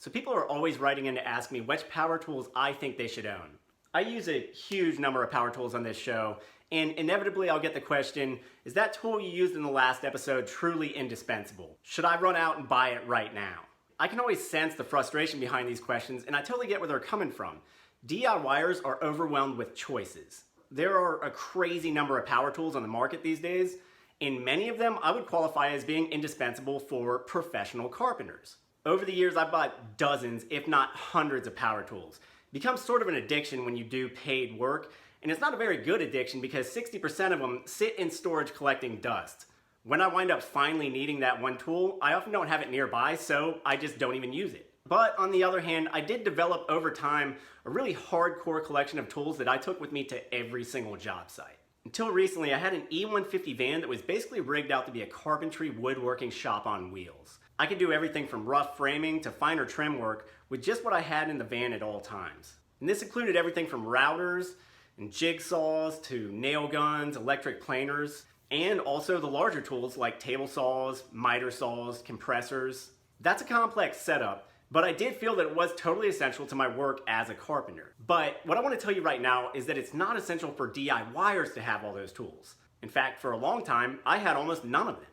So people are always writing in to ask me which power tools I think they should own. I use a huge number of power tools on this show, and inevitably I'll get the question, is that tool you used in the last episode truly indispensable? Should I run out and buy it right now? I can always sense the frustration behind these questions, and I totally get where they're coming from. DIYers are overwhelmed with choices. There are a crazy number of power tools on the market these days, and many of them I would qualify as being indispensable for professional carpenters. Over the years, I've bought dozens, if not hundreds of power tools. It becomes sort of an addiction when you do paid work, and it's not a very good addiction because 60% of them sit in storage collecting dust. When I wind up finally needing that one tool, I often don't have it nearby, so I just don't even use it. But on the other hand, I did develop over time a really hardcore collection of tools that I took with me to every single job site. Until recently, I had an E150 van that was basically rigged out to be a carpentry woodworking shop on wheels. I could do everything from rough framing to finer trim work with just what I had in the van at all times. And this included everything from routers and jigsaws to nail guns, electric planers, and also the larger tools like table saws, miter saws, compressors. That's a complex setup, but I did feel that it was totally essential to my work as a carpenter. But what I want to tell you right now is that it's not essential for DIYers to have all those tools. In fact, for a long time, I had almost none of them.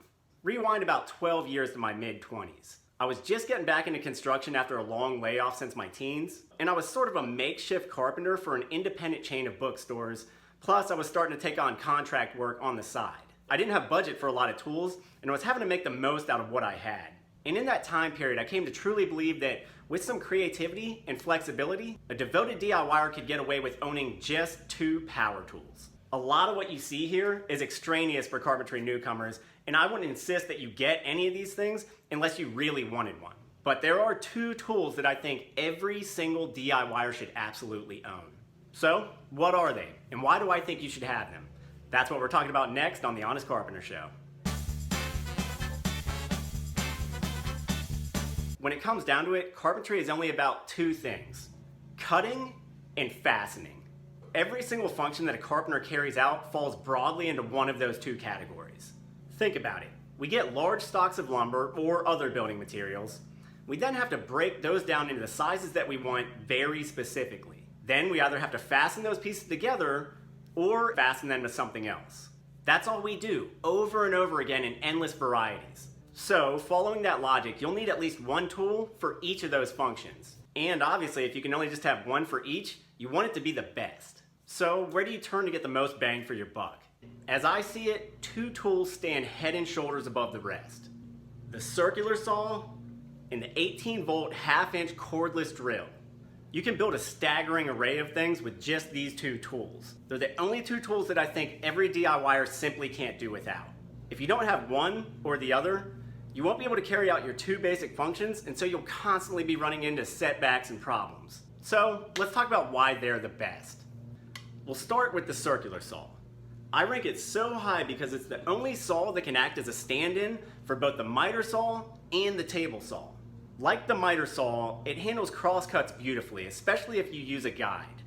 Rewind about 12 years to my mid-20s. I was just getting back into construction after a long layoff since my teens, and I was sort of a makeshift carpenter for an independent chain of bookstores, plus I was starting to take on contract work on the side. I didn't have budget for a lot of tools, and I was having to make the most out of what I had. And in that time period, I came to truly believe that with some creativity and flexibility, a devoted DIYer could get away with owning just 2 power tools. A lot of what you see here is extraneous for carpentry newcomers, and I wouldn't insist that you get any of these things unless you really wanted one. But there are 2 tools that I think every single DIYer should absolutely own. So, what are they, and why do I think you should have them? That's what we're talking about next on the Honest Carpenter Show. When it comes down to it, carpentry is only about 2 things: cutting and fastening. Every single function that a carpenter carries out falls broadly into one of those 2 categories. Think about it. We get large stocks of lumber or other building materials. We then have to break those down into the sizes that we want very specifically. Then we either have to fasten those pieces together or fasten them to something else. That's all we do, over and over again in endless varieties. So, following that logic, you'll need at least 1 tool for each of those functions. And obviously, if you can only just have 1 for each, you want it to be the best. So, where do you turn to get the most bang for your buck? As I see it, 2 tools stand head and shoulders above the rest: the circular saw and the 18-volt half-inch cordless drill. You can build a staggering array of things with just these 2 tools. They're the only 2 tools that I think every DIYer simply can't do without. If you don't have one or the other, you won't be able to carry out your 2 basic functions, and so you'll constantly be running into setbacks and problems. So, let's talk about why they're the best. We'll start with the circular saw. I rank it so high because it's the only saw that can act as a stand-in for both the miter saw and the table saw. Like the miter saw, it handles crosscuts beautifully, especially if you use a guide.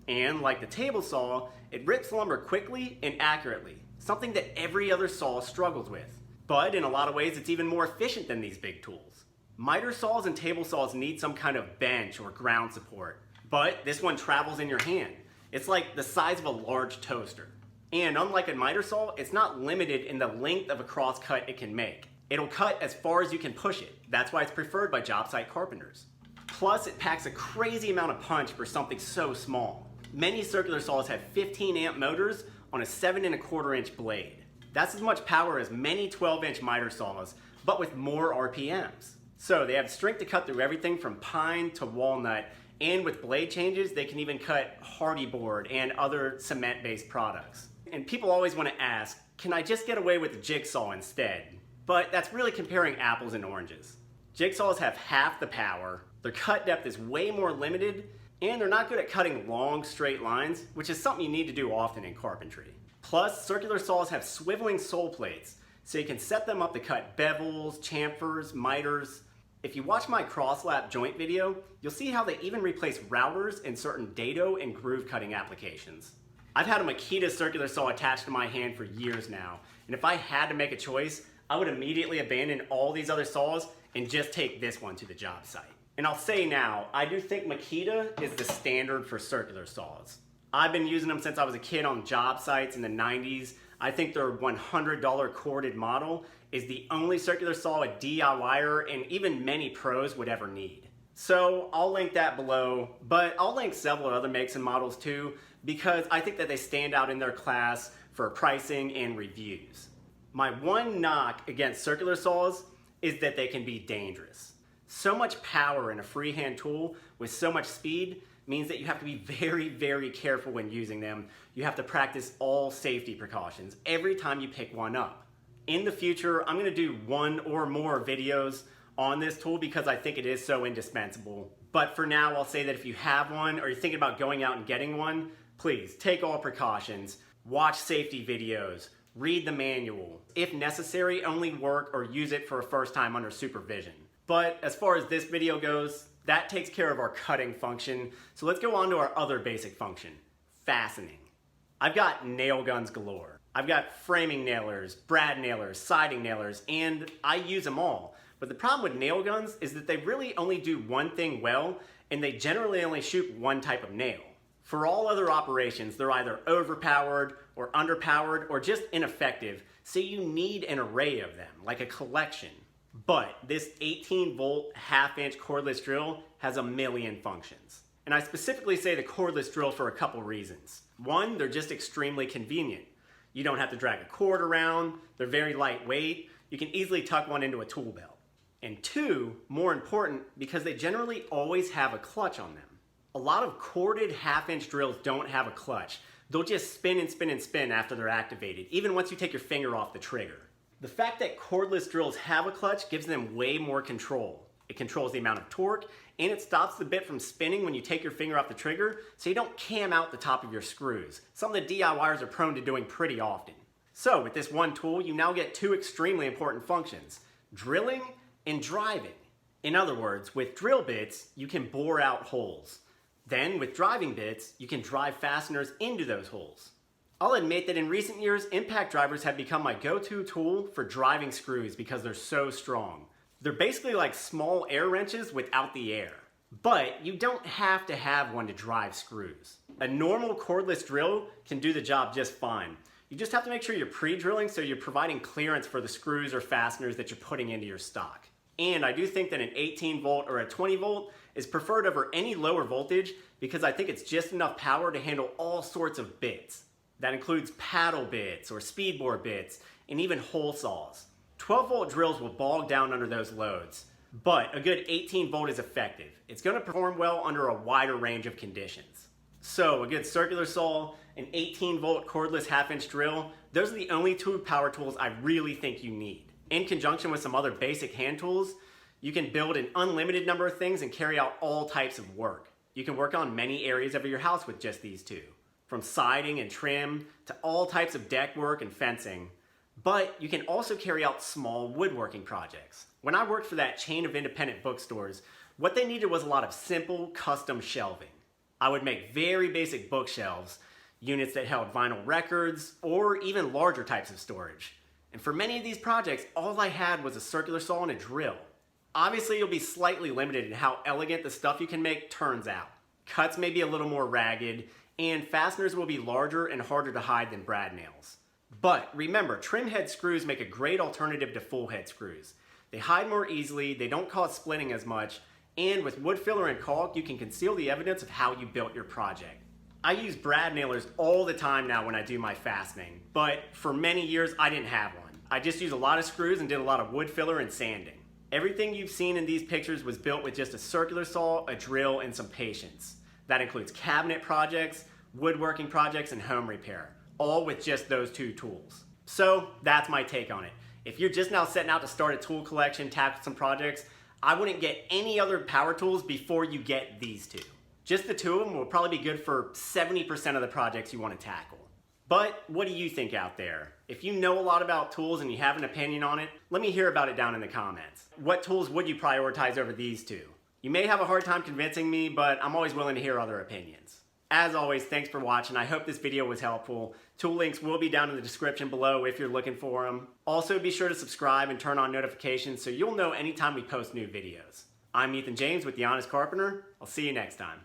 And like the table saw, it rips lumber quickly and accurately, something that every other saw struggles with. But in a lot of ways, it's even more efficient than these big tools. Miter saws and table saws need some kind of bench or ground support, but this one travels in your hand. It's like the size of a large toaster. And unlike a miter saw, it's not limited in the length of a crosscut it can make. It'll cut as far as you can push it. That's why it's preferred by job site carpenters. Plus, it packs a crazy amount of punch for something so small. Many circular saws have 15 amp motors on a 7¼ inch blade. That's as much power as many 12-inch miter saws, but with more RPMs. So they have strength to cut through everything from pine to walnut, and with blade changes, they can even cut hardy board and other cement-based products. And people always want to ask, can I just get away with a jigsaw instead? But that's really comparing apples and oranges. Jigsaws have half the power, their cut depth is way more limited, and they're not good at cutting long, straight lines, which is something you need to do often in carpentry. Plus, circular saws have swiveling sole plates, so you can set them up to cut bevels, chamfers, miters. If you watch my crosslap joint video, you'll see how they even replace routers in certain dado and groove cutting applications. I've had a Makita circular saw attached to my hand for years now, and if I had to make a choice, I would immediately abandon all these other saws and just take this one to the job site. And I'll say now, I do think Makita is the standard for circular saws. I've been using them since I was a kid on job sites in the 90s. I think their $100 corded model is the only circular saw a DIYer and even many pros would ever need. So I'll link that below, but I'll link several other makes and models too, because I think that they stand out in their class for pricing and reviews. My one knock against circular saws is that they can be dangerous. So much power in a freehand tool with so much speed means that you have to be very, very careful when using them. You have to practice all safety precautions every time you pick one up. In the future, I'm gonna do one or more videos on this tool because I think it is so indispensable. But for now, I'll say that if you have one or you're thinking about going out and getting one, please take all precautions, watch safety videos, read the manual. If necessary, only work or use it for a first time under supervision. But as far as this video goes, that takes care of our cutting function. So let's go on to our other basic function, fastening. I've got nail guns galore. I've got framing nailers, brad nailers, siding nailers, and I use them all. But the problem with nail guns is that they really only do one thing well, and they generally only shoot one type of nail. For all other operations, they're either overpowered or underpowered or just ineffective, so you need an array of them, like a collection. But this 18-volt half-inch cordless drill has a million functions. And I specifically say the cordless drill for a couple reasons. One, they're just extremely convenient. You don't have to drag a cord around, they're very lightweight, you can easily tuck one into a tool belt. And two, more important, because they generally always have a clutch on them. A lot of corded half-inch drills don't have a clutch. They'll just spin and spin and spin after they're activated, even once you take your finger off the trigger. The fact that cordless drills have a clutch gives them way more control. It controls the amount of torque, and it stops the bit from spinning when you take your finger off the trigger, so you don't cam out the top of your screws, something that DIYers are prone to doing pretty often. So with this one tool, you now get two extremely important functions, drilling and driving. In other words, with drill bits, you can bore out holes. Then with driving bits, you can drive fasteners into those holes. I'll admit that in recent years, impact drivers have become my go-to tool for driving screws because they're so strong. They're basically like small air wrenches without the air. But you don't have to have one to drive screws. A normal cordless drill can do the job just fine. You just have to make sure you're pre-drilling so you're providing clearance for the screws or fasteners that you're putting into your stock. And I do think that an 18 volt or a 20 volt is preferred over any lower voltage because I think it's just enough power to handle all sorts of bits. That includes paddle bits or speedboard bits and even hole saws. 12 volt drills will bog down under those loads, but a good 18 volt is effective. It's going to perform well under a wider range of conditions. So a good circular saw, an 18 volt cordless half-inch drill, those are the only two power tools I really think you need. In conjunction with some other basic hand tools, you can build an unlimited number of things and carry out all types of work. You can work on many areas of your house with just these two, from siding and trim to all types of deck work and fencing. But you can also carry out small woodworking projects. When I worked for that chain of independent bookstores, what they needed was a lot of simple custom shelving. I would make very basic bookshelves, units that held vinyl records, or even larger types of storage. And for many of these projects, all I had was a circular saw and a drill. Obviously, you'll be slightly limited in how elegant the stuff you can make turns out. Cuts may be a little more ragged, and fasteners will be larger and harder to hide than brad nails. But remember, trim head screws make a great alternative to full head screws. They hide more easily, they don't cause splitting as much, and with wood filler and caulk, you can conceal the evidence of how you built your project. I use brad nailers all the time now when I do my fastening, but for many years I didn't have one. I just used a lot of screws and did a lot of wood filler and sanding. Everything you've seen in these pictures was built with just a circular saw, a drill, and some patience. That includes cabinet projects, woodworking projects, and home repair, all with just those two tools. So that's my take on it. If you're just now setting out to start a tool collection, tackle some projects, I wouldn't get any other power tools before you get these two. Just the two of them will probably be good for 70% of the projects you want to tackle. But what do you think out there? If you know a lot about tools and you have an opinion on it, let me hear about it down in the comments. What tools would you prioritize over these two? You may have a hard time convincing me, but I'm always willing to hear other opinions. As always, thanks for watching. I hope this video was helpful. Tool links will be down in the description below if you're looking for them. Also, be sure to subscribe and turn on notifications so you'll know anytime we post new videos. I'm Ethan James with the Honest Carpenter. I'll see you next time.